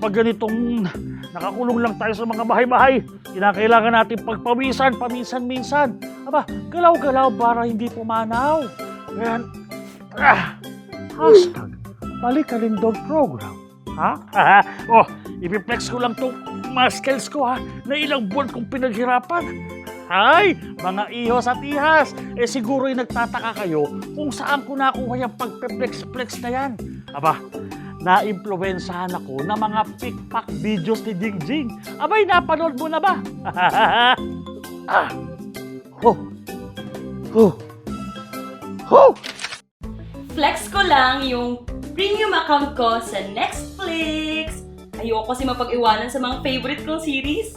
Kapag ganitong nakakulong lang tayo sa mga bahay-bahay, kinakailangan natin pagpawisan paminsan-minsan. Aba, galaw-galaw para hindi pumanaw. Ayan. Hashtag Balikalindog Program. Ha? Oh, ipiplex ko lang tong muscles ko ha, na ilang buwan kong pinaghirapan. Ay, mga ihos at ihas, siguro'y nagtataka kayo kung saan ko nakuha yung pagpe-flex-flex na yan. Aba, na-impluwensahan ako ng mga pick-pack videos ni Jingjing. Abay, napanood mo na ba? Flex ko lang yung premium account ko sa Netflix. Ayoko kasi mapag-iwanan sa mga favorite kong series.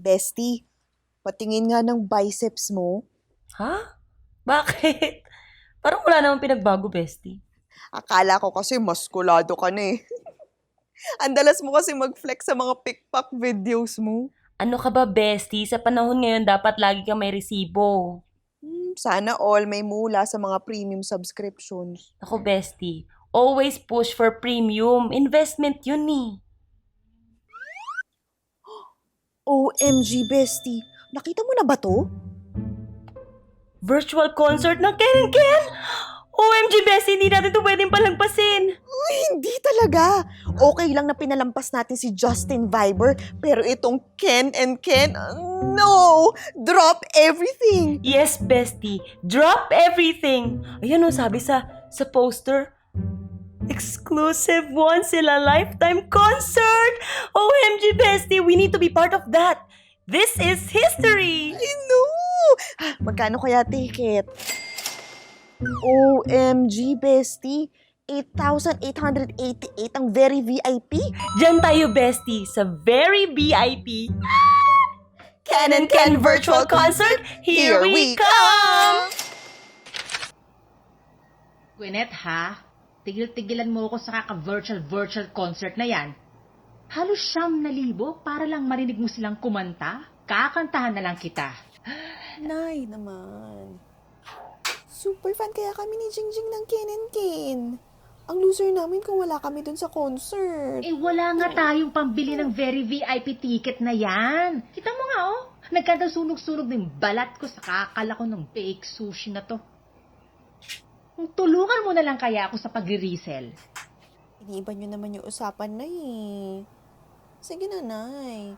Bestie, patingin nga ng biceps mo. Ha? Bakit? Parang wala namang pinagbago, bestie. Akala ko kasi maskulado ka na eh. Ang dalas mo kasi mag-flex sa mga pick-pack videos mo. Ano ka ba, bestie? Sa panahon ngayon, dapat lagi kang may resibo. Sana all may mula sa mga premium subscriptions. Ako, bestie, always push for premium. Investment yun eh. OMG, Bestie. Nakita mo na ba to? Virtual concert ng Ken & Ken? OMG, bestie, hindi natin ito pwedeng palagpasin. Uy, hindi talaga. Okay lang na pinalampas natin si Justin Bieber, pero itong Ken & Ken, no! Drop everything! Yes, bestie. Drop everything. Ayan o, sabi sa poster. Exclusive once-in-a-lifetime concert! OMG, bestie, we need to be part of that. This is history! I know! Magkano kaya ticket? OMG, Bestie. 8,888 ang very VIP. Diyan tayo, bestie, sa very VIP. Ken & Ken Virtual Concert, here we come! Gwyneth, ha? Tigil-tigilan mo ako sa kaka-virtual concert na yan. Halos 9,000 para lang marinig mo silang kumanta. Kakantahan na lang kita. Nay naman. Super fan kaya kami ni Jingjing ng Ken & Ken. Ang loser namin kung wala kami dun sa concert. Eh, wala nga tayong pambili ng very VIP ticket na yan. Kita mo nga, oh. Nagkanda sunog-sunog ng balat ko sa kakala ko ng fake sushi na to. Kung tulungan mo na lang kaya ako sa pag-resell. Iniiba nyo naman yung usapan na eh. Sige na, Nay.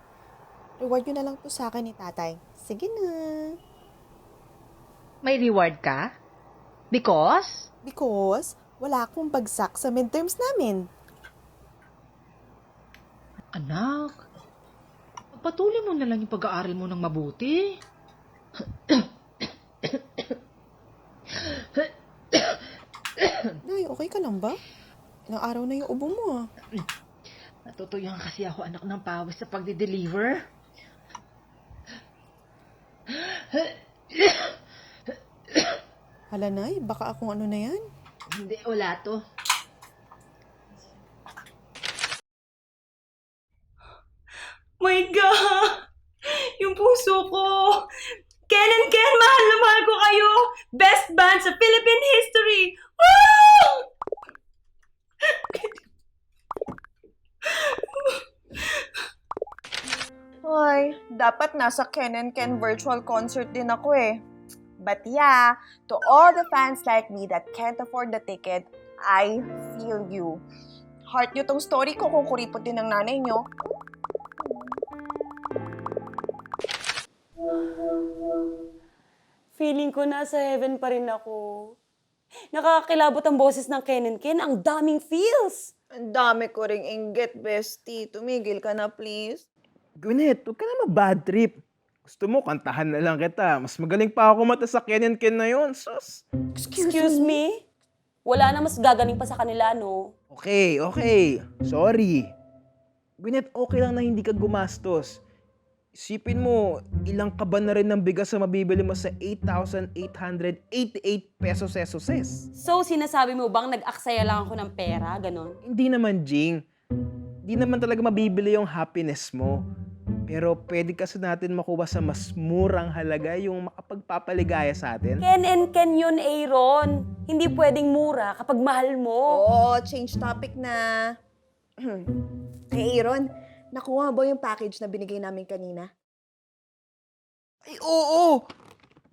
Reward nyo na lang to sa akin ni Tatay. Sige na. May reward ka? Because? Because wala akong bagsak sa midterms namin. Anak, pagpatuloy mo na lang yung pag-aaral mo ng mabuti. Nay, okay ka lang ba? Ilang araw na yung ubo mo ah. Natutuyan kasi ako anak ng pawis sa pagde-deliver. Hala, Nay, baka akong ano na yan? Hindi, wala to. My God! Yung puso ko! Ken & Ken, mahal na mahal ko kayo! Best band sa Philippine history! Woo! Ay, dapat nasa Ken & Ken virtual concert din ako eh. But yeah, to all the fans like me that can't afford the ticket, I feel you. Heart nyo tong story ko kung kuripot din ng nanay nyo. Feeling ko nasa heaven pa rin ako. Nakakakilabot ang boses ng Ken and Ken. Ang daming feels. Ang dami ko ring inggit, bestie. Tumigil ka na, please. Gwyneth, huwag ka na mag-bad trip. Gusto mo, kantahan na lang kita. Mas magaling pa ako kumanta sa Ken and Ken na yun, sus. Excuse me? Wala na mas gagaling pa sa kanila, no? Okay. Sorry. Gwyneth, okay lang na hindi ka gumastos. Isipin mo, ilang kaban na rin ng bigas na mabibili mo sa 8,888 pesos. So, sinasabi mo bang nag-aksaya lang ako ng pera? Ganon? Hindi naman, Jing. Hindi naman talaga mabibili yung happiness mo. Pero pwede kasi natin makuha sa mas murang halaga yung makapagpapaligaya sa atin. Ken and Ken yun, Aaron. Hindi pwedeng mura kapag mahal mo. Oo, change topic na. Hey, Aaron, nakuha ba yung package na binigay namin kanina? Ay, oo!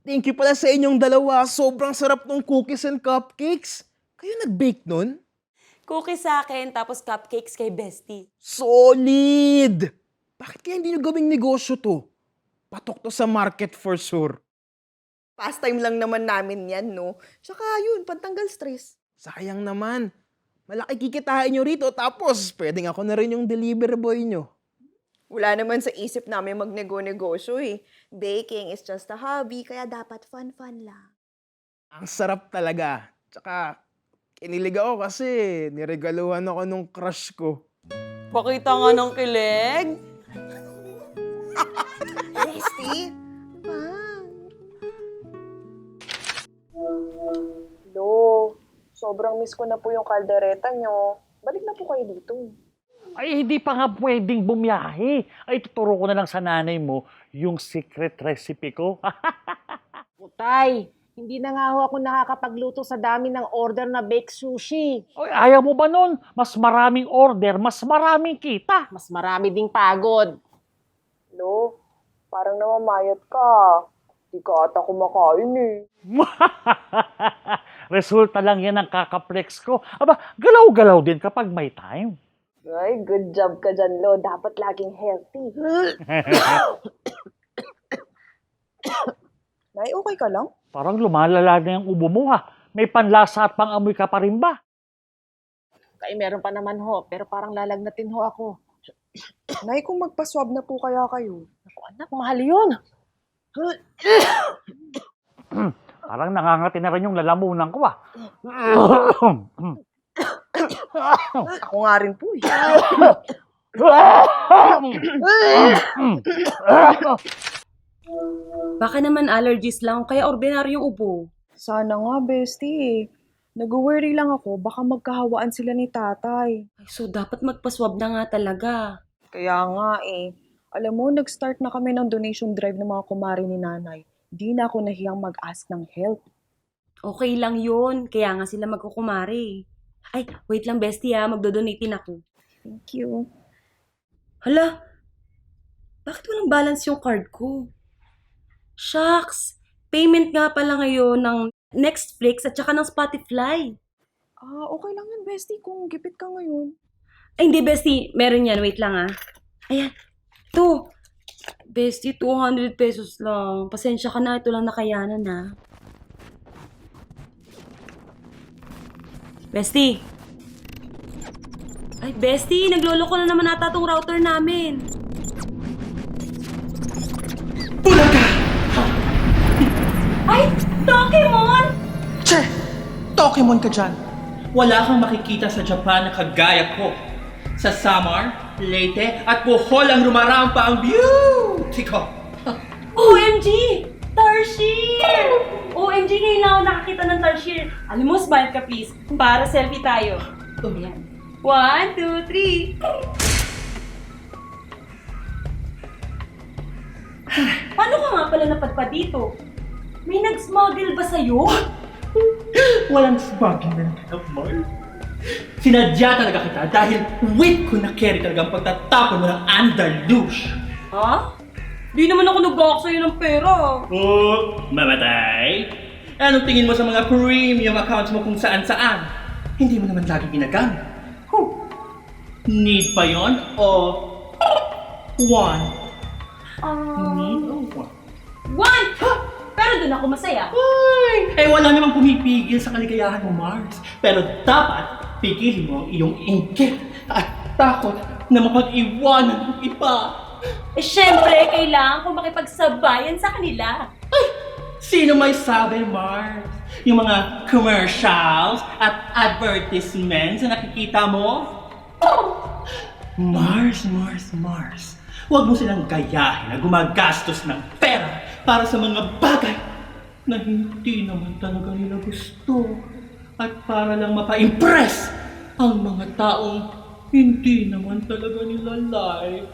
Thank you pala sa inyong dalawa. Sobrang sarap ng cookies and cupcakes. Kayo nag-bake nun? Cookies sa akin, tapos cupcakes kay Bestie. Solid! Bakit kaya hindi nyo gawing negosyo to? Patok to sa market for sure. Pastime lang naman namin yan, no? Tsaka yun, pantanggal stress. Sayang naman. Malaki kikitain nyo rito tapos pwedeng ako na rin yung delivery boy nyo. Wala naman sa isip namin magnego-negosyo eh. Baking is just a hobby, kaya dapat fun-fun lang. Ang sarap talaga. Tsaka, kinilig ako kasi niregaluhan ako nung crush ko. Pakita nga ng kilig. Bestie? Hello, sobrang miss ko na po yung kaldereta nyo. Balik na po kayo dito. Ay, hindi pa nga pwedeng bumiyahe. Ay, tuturo ko na lang sa nanay mo yung secret recipe ko. Tay, hindi na nga ho ako nakakapagluto sa dami ng order na baked sushi. Ay, ayaw mo ba nun? Mas maraming order, mas maraming kita. Mas marami ding pagod. Hello, parang namamayat ka. Di ka ata kumakain eh. Resulta lang yan ng kakaplex ko. Aba, galaw-galaw din kapag may time. Ay, good job ka dyan, Lo. Dapat laging healthy. Nay, okay ka lang? Parang lumalala na yung ubo mo ha. May panlasa at pang-amoy ka pa rin ba? Kaya meron pa naman ho, pero parang lalagnatin ho ako. Nay, kung magpa-swab na po kaya kayo. Ako anak, mahal yun. Parang nangangati na rin yung lalamunan ko ah. Ako nga rin po eh. Baka naman allergies lang, kaya ordinaryong ubo. Sana nga, bestie. Nag-worry lang ako, baka magkahawaan sila ni tatay. Ay, so dapat magpaswab na nga talaga. Kaya nga eh. Alam mo, nag-start na kami ng donation drive ng mga kumari ni nanay. Di na ako nahiyang mag-ask ng help. Okay lang yun, kaya nga sila magkukumari. Ay, wait lang bestie ha, magdodonate din ako. Thank you. Hala, bakit walang balance yung card ko? Shucks, payment nga pala ngayon ng Netflix at saka ng Spotify. Okay lang yan, bestie, kung gipit ka ngayon. Ay, hindi bestie, meron yan, wait lang ah. Ayan, ito. Bestie, 200 pesos lang. Pasensya ka na, ito lang nakayanan ha. Bestie. Ay, bestie, nagloloko na naman ata tong router namin. Ay, Pokemon! Che! Pokemon ka dyan! Wala kang makikita sa Japan na kagaya ko. Sa Samar, Leyte, at Bohol ang rumarampa ang beauty ko. OMG! Tarsier! OMG, ngayon lang ako nakakita ng Tarsier. Alam mo, smile ka please. Para selfie tayo. Yan. 1, 2, 3. Paano ka nga pala napadpad dito? May nag-smuggle ba sa'yo? Walang smuggling na naman. Sinadya talaga kita dahil wait ko na carry talaga ang pagtatapon mo ng Andalus. Ha? Di naman ako nag-box sa'yo ng pera. Oh, mamatay? Anong tingin mo sa mga premium accounts mo kung saan-saan? Hindi mo naman lagi ginagamit. Need pa yon o want? Need o want? want! Pero dun ako masaya. Ay, wala namang pumipigil sa kaligayahan mo, Mars. Pero dapat pigilin mo ang iyong inggit at takot na mapag-iwanan ng iba. Eh syempre, kailangan ko makipagsabayan sa kanila. Sino may sabi, Mars? Yung mga commercials at advertisements na nakikita mo? Mars. Huwag mo silang gayahin na gumagastos ng pera para sa mga bagay na hindi naman talaga nila gusto. At para lang mapa-impress ang mga taong hindi naman talaga nila like.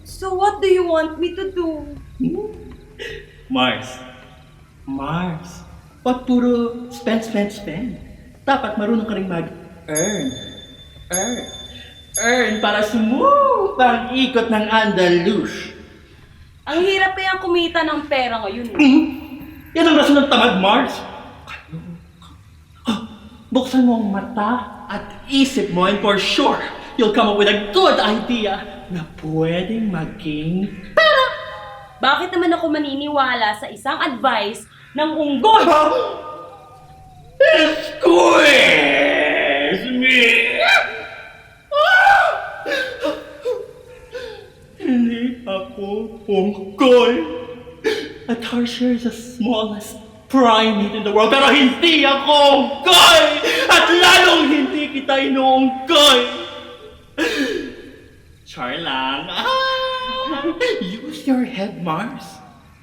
So what do you want me to do? Mars. Wag puro spend. Dapat marunong ka rin mag-earn. Earn para smooth ang ikot ng Andalus. Ang hirap kayang kumita ng pera ngayon. Yan ang rason ng tamad, Mars. Buksan mo ang mata at isip mo and for sure, you'll come up with a good idea na pwedeng maging Bakit naman ako maniniwala sa isang advice ng unggoy? Squeeze me! Hindi ako unggoy. A tarsier is the smallest primate in the world, pero hindi ako unggoy! At lalong hindi kita inuunggoy! Char lang. Use your head, Mars.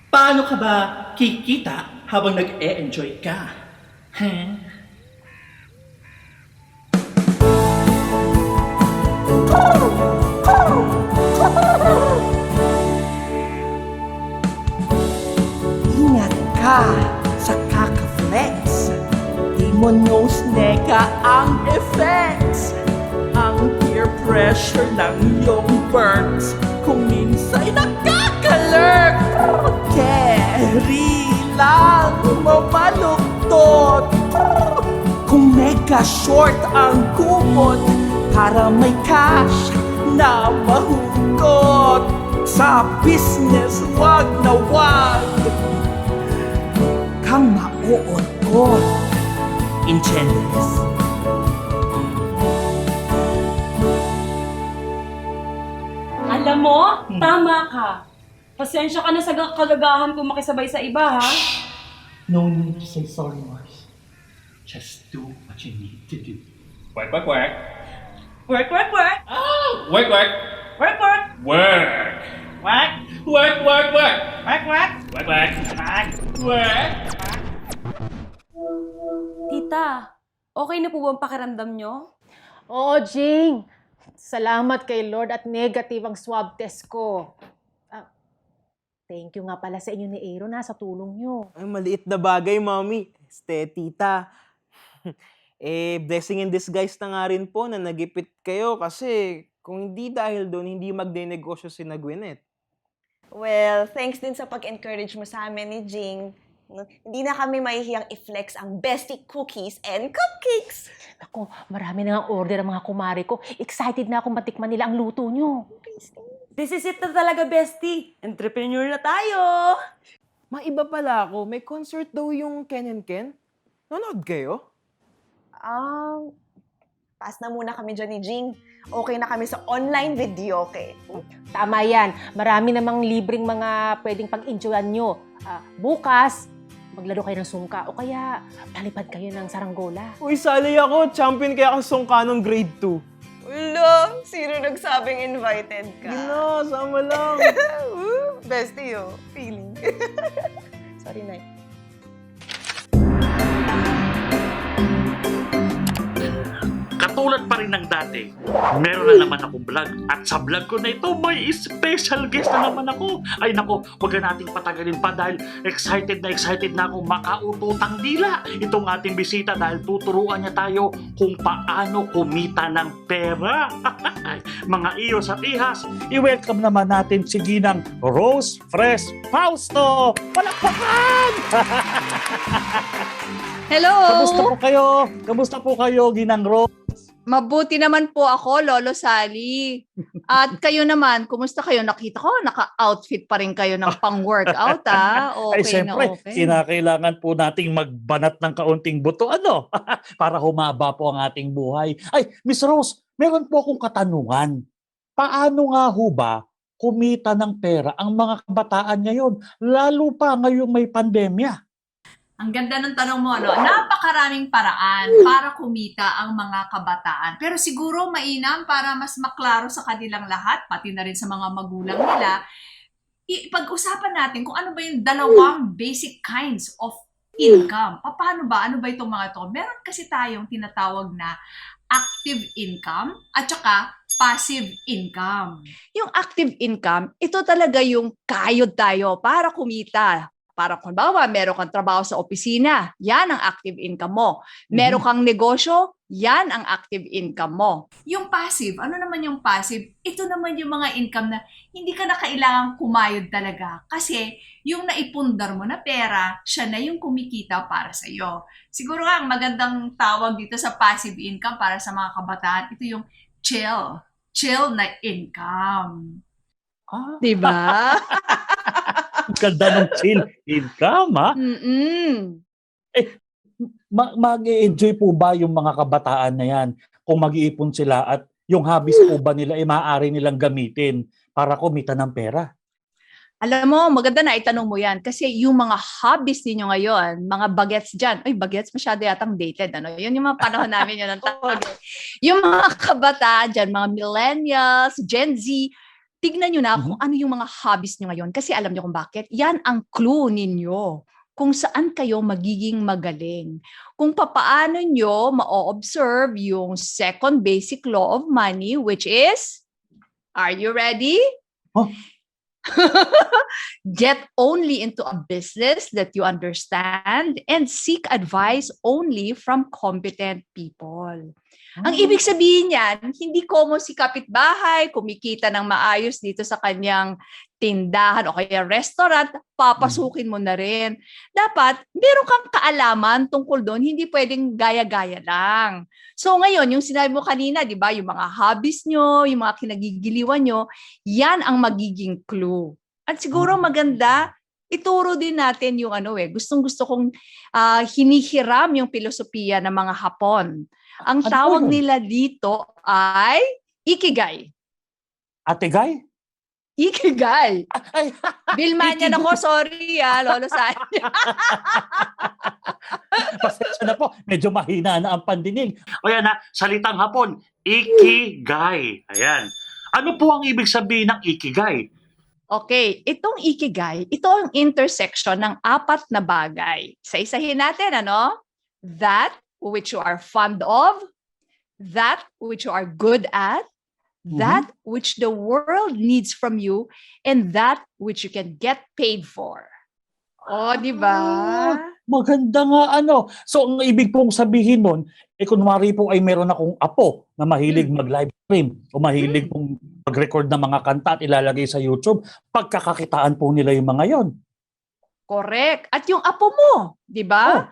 Paano ka ba kikita habang nag-e-enjoy ka? Huh? Ingat ka sa kaka-flex. Di mo knows nega ang effects. Ang peer pressure ng iyong words kung minsa'y nakakalurk. Carry lang mamaluktot. Kung mega short ang kumot para may cash na mahugot. Sa business, wag na wag kang mauot-ot. Inchendes. Alam mo, tama ka. Pasensya ka na sa kagagahan kung makisabay sa iba, ha? No need to say sorry, Mars. Just do what you need to do. Work. Work, work, work. Work. Work, work. Work. Work. Work. Work, work. Work. Tita, okay na po ba ang pakiramdam nyo? Oo, Jing. Salamat kay Lord at negative ang swab test ko. Thank you nga pala sa inyo ni Aaron sa tulong nyo. Ay, maliit na bagay, Mommy. Tita. Blessing in disguise na nga rin po na nagipit kayo kasi kung hindi dahil doon, hindi magdenegosyo si Gwyneth. Well, thanks din sa pag-encourage mo sa amin ni Jing. Hindi na kami mahihiyang i-flex ang bestie cookies and cupcakes. Ako, marami na ang order ang mga kumari ko. Excited na akong matikman nila ang luto nyo. This is it na talaga, bestie. Entrepreneur na tayo. Maiba pala ako. May concert daw yung Ken and Ken. Nanood kayo? Pass na muna kami dyan ni Jing. Okay na kami sa online video, okay? Tama yan. Marami namang libreng mga pwedeng pag-enjoyan nyo. Bukas, maglaro kayo ng sungka o kaya palipad kayo ng saranggola. Uy, sali ako. Champion kaya ako sungka nung grade 2. Wala, sino nagsabing invited ka? Gino, sama lang. Bestie, oh. Feeling. Sorry, Nay. Katulad pa rin ng dati, meron na naman akong vlog. At sa vlog ko na ito, may special guest na naman ako. Ay nako, huwag na nating patagalin pa dahil excited na akong makaututang dila itong ating bisita dahil tuturuan niya tayo kung paano kumita ng pera. Mga iyos at ihas, i-welcome naman natin si Ginang Rose Fresh Fausto. Palakpakan! Hello! Kamusta po kayo? Ginang Rose? Mabuti naman po ako, Lolo Sally. At kayo naman, kumusta kayo? Nakita ko, naka-outfit pa rin kayo ng pang-workout, ah. Ay, Okay siyempre, na okay. kinakailangan po nating magbanat ng kaunting buto, ano? Para humaba po ang ating buhay. Ay, Miss Rose, meron po akong katanungan. Paano nga ho ba kumita ng pera ang mga kabataan ngayon? Lalo pa ngayong may pandemya. Ang ganda ng tanong mo, no? Napakaraming paraan para kumita ang mga kabataan. Pero siguro mainam para mas maklaro sa kanilang lahat, pati na rin sa mga magulang nila, ipag-usapan natin kung ano ba yung dalawang basic kinds of income. Paano ba? Ano ba itong mga ito? Meron kasi tayong tinatawag na active income at saka passive income. Yung active income, ito talaga yung kayod tayo para kumita. Para kung bawa, meron kang trabaho sa opisina, yan ang active income mo. Meron kang negosyo, yan ang active income mo. Yung passive, ano naman yung passive? Ito naman yung mga income na hindi ka na kailangang kumayod talaga. Kasi yung naipundar mo na pera, siya na yung kumikita para sa iyo. Siguro nga, ang magandang tawag dito sa passive income para sa mga kabataan, ito yung chill na income. Ah, Diba? ang ganda ng chill income, ha? Mm-mm. Mag-enjoy po ba yung mga kabataan na yan kung mag-iipon sila at yung hobbies po ba nila ay maaari nilang gamitin para kumita ng pera? Alam mo, maganda na itanong mo yan kasi yung mga hobbies ninyo ngayon, mga bagets dyan, ay bagets masyado yatang dated, ano? Yun yung mga panahon namin yun ang tawag. Yung mga kabataan dyan, mga millennials, Gen Z, tignan nyo na kung ano yung mga hobbies nyo ngayon kasi alam nyo kung bakit. Yan ang clue ninyo kung saan kayo magiging magaling. Kung papaano nyo ma-observe yung second basic law of money which is, are you ready? Huh? Get only into a business that you understand and seek advice only from competent people. Ang ibig sabihin niyan, hindi komo si kapitbahay, kumikita ng maayos dito sa kanyang tindahan o kaya restaurant, papasukin mo na rin. Dapat, meron kang kaalaman tungkol doon, hindi pwedeng gaya-gaya lang. So ngayon, yung sinabi mo kanina, di ba, yung mga hobbies nyo, yung mga kinagigiliwan nyo, yan ang magiging clue. At siguro maganda, ituro din natin yung gustong-gusto kong hinihiram yung filosofiya ng mga Hapon. Ang tawag nila dito ay Ikigai. Ate Guy? Ikigai. Ay, Bilmanian ako, sorry Lolo Sally. pasensya na po. Medyo mahina na ang pandinig. O yan na, salitang Hapon, Ikigai. Ayan. Ano po ang ibig sabihin ng Ikigai? Okay, itong Ikigai, ito ang intersection ng apat na bagay. Isa-isahin natin, That which you are fond of, that which you are good at, that which the world needs from you, and that which you can get paid for. Oh, di ba? Maganda nga So, ang ibig pong sabihin nun, kunwari po ay meron akong apo na mahilig mag-live stream o mahilig pong mag-record ng mga kanta at ilalagay sa YouTube, pagkakakitaan po nila yung mga yon. Correct. At yung apo mo, di ba?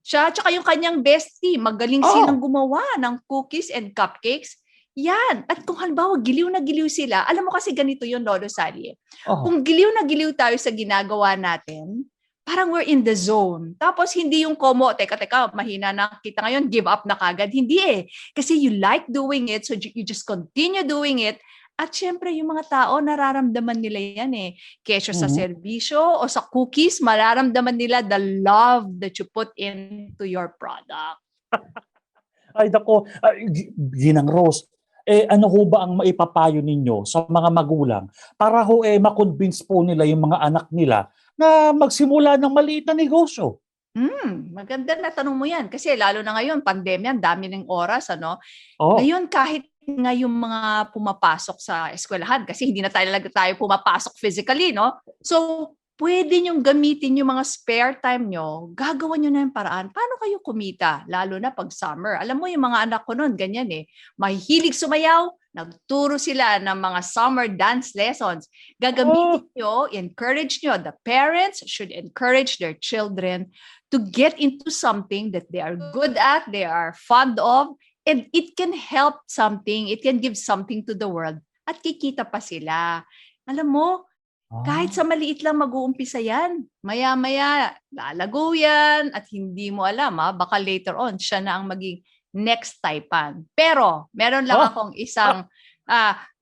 Siya, tsaka yung kanyang bestie, magaling silang gumawa ng cookies and cupcakes. Yan. At kung halimbawa, giliw na giliw sila, alam mo kasi ganito yun, Lolo Sally. Kung giliw na giliw tayo sa ginagawa natin, parang we're in the zone. Tapos hindi yung teka, mahina na kita ngayon, give up na kagad. Hindi Kasi you like doing it, so you just continue doing it. At syempre, yung mga tao, nararamdaman nila yan Kesyo sa serbisyo o sa cookies, mararamdaman nila the love that you put into your product. Ay, dako, Ginang Rose, ano ho ba ang maipapayo ninyo sa mga magulang para makonvince po nila yung mga anak nila na magsimula ng maliit na negosyo? Maganda na tanong mo yan. Kasi lalo na ngayon, pandemya, dami ng oras, Oh. Ngayon, kahit nga yung mga pumapasok sa eskwelahan, kasi hindi na talaga tayo pumapasok physically, So, pwede niyong gamitin yung mga spare time nyo, gagawa nyo na yung paraan. Paano kayo kumita? Lalo na pag summer. Alam mo, yung mga anak ko noon, ganyan mahihilig sumayaw, nagturo sila ng mga summer dance lessons. Gagamitin nyo, encourage nyo. The parents should encourage their children to get into something that they are good at, they are fond of, And it can help something, it can give something to the world at kikita pa sila. Alam mo, kahit sa maliit lang mag-uumpisa yan. Maya-maya, lalago yan at hindi mo alam, baka later on, siya na ang maging next Taipan. Pero, meron lang akong isang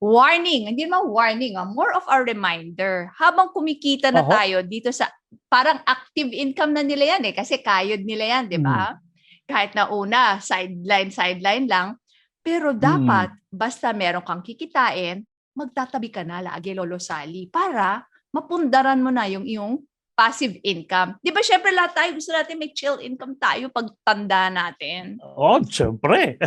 warning. Hindi naman warning, more of a reminder. Habang kumikita na tayo dito sa, parang active income na nila yan kasi kayod nila yan, di ba? Kahit na una, sideline lang. Pero dapat, basta meron kang kikitain, magtatabi ka na lagi, Lolo Sally, para mapundaran mo na yung iyong passive income. Di ba, syempre lahat tayo gusto natin may chill income tayo pag tanda natin. Syempre.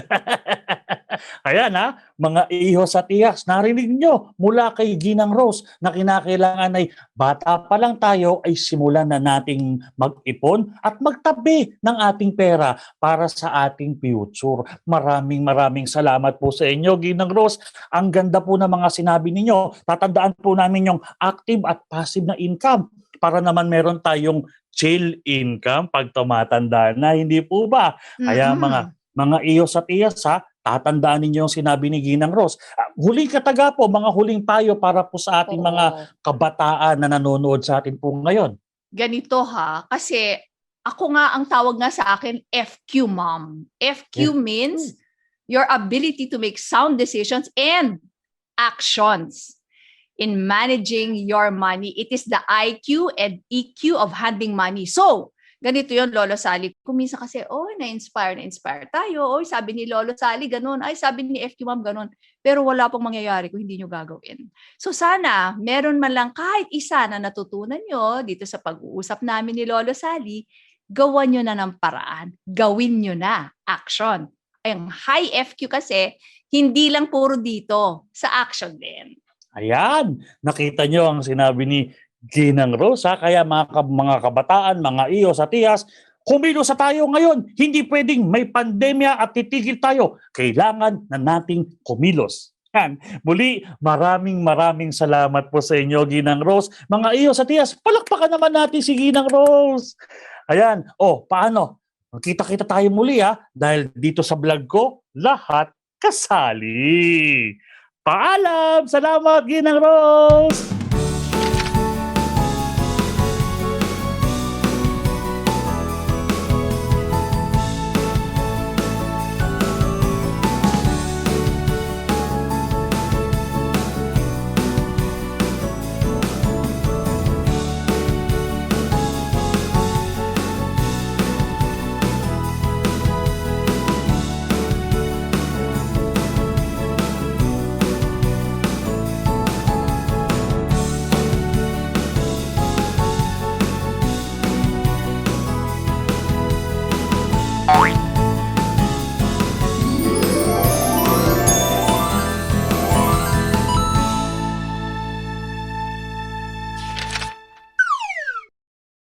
Ayan mga ihos at ihas, narinig nyo mula kay Ginang Rose na kinakailangan ay bata pa lang tayo ay simulan na nating mag-ipon at magtabi ng ating pera para sa ating future. Maraming salamat po sa inyo, Ginang Rose. Ang ganda po ng mga sinabi ninyo. Tatandaan po namin yung active at passive na income para naman meron tayong chill income pag tumatanda na, hindi po ba? Kaya mga iyos at iyas tatandaan ninyo yung sinabi ni Ginang Rose. Huling kataga po, mga huling payo para po sa ating mga kabataan na nanonood sa atin po ngayon. Ganito kasi ako nga ang tawag nga sa akin FQ mom. FQ means your ability to make sound decisions and actions in managing your money. It is the IQ and EQ of handling money. So, ganito yon Lolo Sally. Kung minsan kasi, na-inspire tayo. Sabi ni Lolo Sally, ganun. Sabi ni FQ Mom, ganun. Pero wala pong mangyayari kung hindi nyo gagawin. So sana, meron man lang kahit isa na natutunan nyo dito sa pag-uusap namin ni Lolo Sally, gawan nyo na ng paraan. Gawin nyo na. Action. Ang high FQ kasi, hindi lang puro dito. Sa action din. Ayan, nakita nyo ang sinabi ni Ginang Rose. Kaya mga kabataan, mga iyos at iyas, kumilos tayo ngayon. Hindi pwedeng may pandemya at titigil tayo. Kailangan na nating kumilos. Yan. Muli, maraming salamat po sa inyo, Ginang Rose. Mga iyos at iyas, palakpakan naman natin si Ginang Rose. Ayan, paano? Kita-kita tayo muli dahil dito sa vlog ko, lahat kasali. Paalam! Salamat, Ginang Rose!